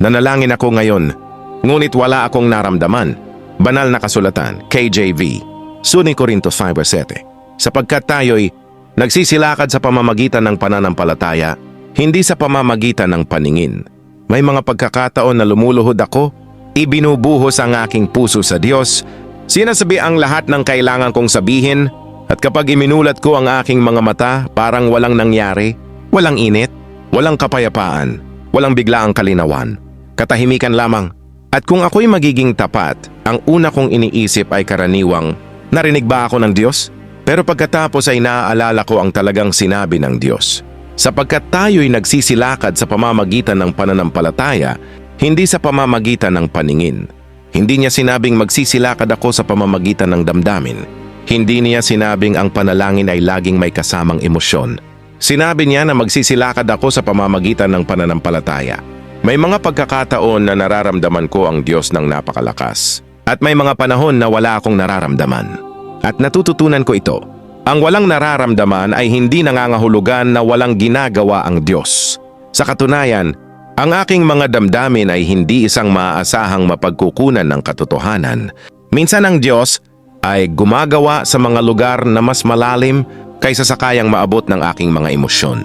Nanalangin ako ngayon, ngunit wala akong naramdaman. Banal na kasulatan, KJV, Suning Korinto 5:7. Sapagkat tayo'y nagsisilakad sa pamamagitan ng pananampalataya, hindi sa pamamagitan ng paningin. May mga pagkakataon na lumuluhod ako, ibinubuhos ang aking puso sa Diyos, sinasabi ang lahat ng kailangan kong sabihin, at kapag iminulat ko ang aking mga mata, parang walang nangyari, walang init, walang kapayapaan, walang biglaang kalinawan. Katahimikan lamang. At kung ako'y magiging tapat, ang una kong iniisip ay karaniwang, narinig ba ako ng Diyos? Pero pagkatapos ay naaalala ko ang talagang sinabi ng Diyos. Sapagkat tayo'y nagsisilakad sa pamamagitan ng pananampalataya, hindi sa pamamagitan ng paningin. Hindi niya sinabing magsisilakad ako sa pamamagitan ng damdamin. Hindi niya sinabing ang panalangin ay laging may kasamang emosyon. Sinabi niya na magsisilakad ako sa pamamagitan ng pananampalataya. May mga pagkakataon na nararamdaman ko ang Diyos ng napakalakas. At may mga panahon na wala akong nararamdaman. At natututunan ko ito. Ang walang nararamdaman ay hindi nangangahulugan na walang ginagawa ang Diyos. Sa katunayan, ang aking mga damdamin ay hindi isang maaasahang mapagkukunan ng katotohanan. Minsan ang Diyos ay gumagawa sa mga lugar na mas malalim kaysa sa kayang maabot ng aking mga emosyon.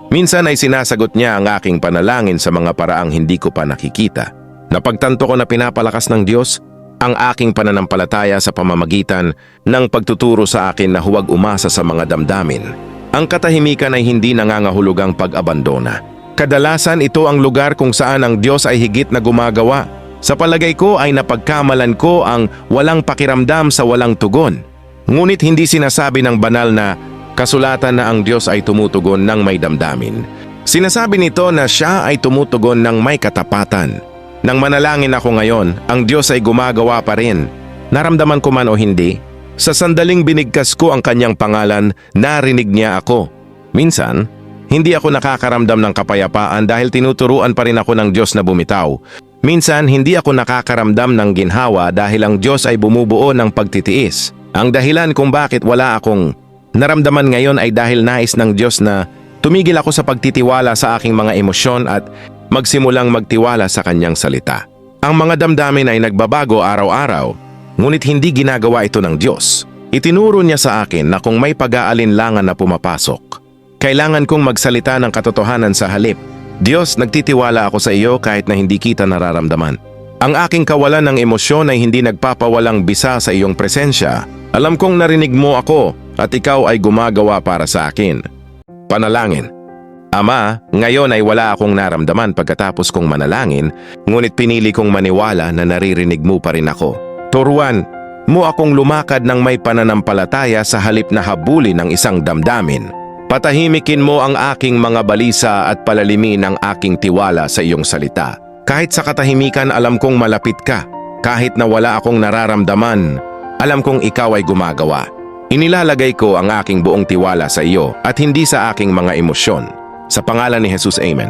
Minsan ay sinasagot niya ang aking panalangin sa mga paraang hindi ko pa nakikita. Napagtanto ko na pinapalakas ng Diyos ang aking pananampalataya sa pamamagitan ng pagtuturo sa akin na huwag umasa sa mga damdamin. Ang katahimikan ay hindi nangangahulugang pag-abandona. Kadalasan ito ang lugar kung saan ang Diyos ay higit na gumagawa. Sa palagay ko ay napagkamalan ko ang walang pakiramdam sa walang tugon. Ngunit hindi sinasabi ng banal na kasulatan na ang Diyos ay tumutugon ng may damdamin. Sinasabi nito na siya ay tumutugon ng may katapatan. Nang manalangin ako ngayon, ang Diyos ay gumagawa pa rin. Naramdaman ko man o hindi, sa sandaling binigkas ko ang kanyang pangalan, narinig niya ako. Minsan, hindi ako nakakaramdam ng kapayapaan dahil tinuturuan pa rin ako ng Diyos na bumitaw. Minsan, hindi ako nakakaramdam ng ginhawa dahil ang Diyos ay bumubuo ng pagtitiis. Ang dahilan kung bakit wala akong naramdaman ngayon ay dahil nais ng Diyos na tumigil ako sa pagtitiwala sa aking mga emosyon at magsimulang magtiwala sa kanyang salita. Ang mga damdamin ay nagbabago araw-araw, ngunit hindi ginagawa ito ng Diyos. Itinuro niya sa akin na kung may pag-aalinlangan na pumapasok, kailangan kong magsalita ng katotohanan sa halip. Diyos, nagtitiwala ako sa iyo kahit na hindi kita nararamdaman. Ang aking kawalan ng emosyon ay hindi nagpapawalang bisa sa iyong presensya. Alam kong narinig mo ako at ikaw ay gumagawa para sa akin. Panalangin. Ama, ngayon ay wala akong naramdaman pagkatapos kong manalangin, ngunit pinili kong maniwala na naririnig mo pa rin ako. Turuan mo akong lumakad ng may pananampalataya sa halip na habulin ng isang damdamin. Patahimikin mo ang aking mga balisa at palalimin ang aking tiwala sa iyong salita. Kahit sa katahimikan alam kong malapit ka, kahit na wala akong nararamdaman, alam kong ikaw ay gumagawa. Inilalagay ko ang aking buong tiwala sa iyo at hindi sa aking mga emosyon. Sa pangalan ni Jesus, Amen.